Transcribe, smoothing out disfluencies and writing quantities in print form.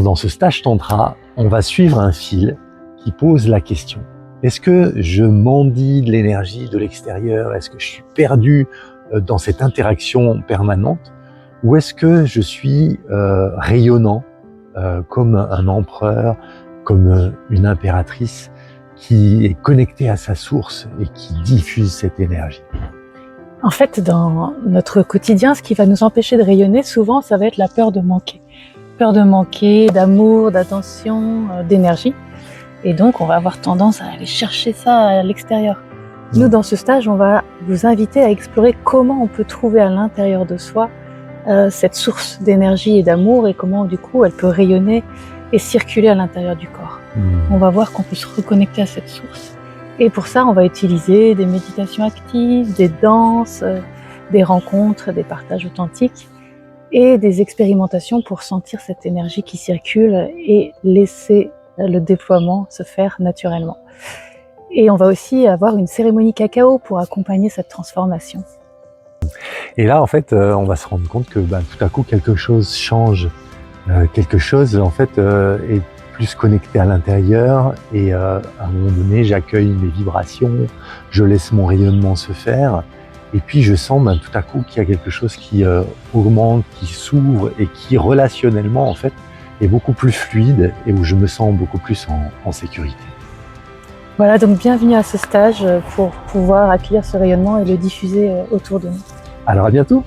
Dans ce stage tantra, on va suivre un fil qui pose la question: est-ce que je mendie de l'énergie de l'extérieur? Est-ce que je suis perdu dans cette interaction permanente? Ou est-ce que je suis rayonnant comme un empereur, comme une impératrice qui est connectée à sa source et qui diffuse cette énergie? En fait, dans notre quotidien, ce qui va nous empêcher de rayonner, souvent, ça va être la peur de manquer. Peur de manquer d'amour, d'attention, d'énergie. Et donc, on va avoir tendance à aller chercher ça à l'extérieur. Nous, dans ce stage, on va vous inviter à explorer comment on peut trouver à l'intérieur de soi cette source d'énergie et d'amour et comment, du coup, elle peut rayonner et circuler à l'intérieur du corps. On va voir qu'on peut se reconnecter à cette source. Et pour ça, on va utiliser des méditations actives, des danses, des rencontres, des partages authentiques et des expérimentations pour sentir cette énergie qui circule et laisser le déploiement se faire naturellement. Et on va aussi avoir une cérémonie cacao pour accompagner cette transformation. Et là, en fait, on va se rendre compte que tout à coup, quelque chose change. Quelque chose, en fait, est plus connecté à l'intérieur et à un moment donné, j'accueille mes vibrations, je laisse mon rayonnement se faire et puis je sens tout à coup qu'il y a quelque chose qui augmente, qui s'ouvre et qui relationnellement, en fait, est beaucoup plus fluide et où je me sens beaucoup plus en sécurité. Voilà, donc bienvenue à ce stage pour pouvoir accueillir ce rayonnement et le diffuser autour de nous. Alors à bientôt!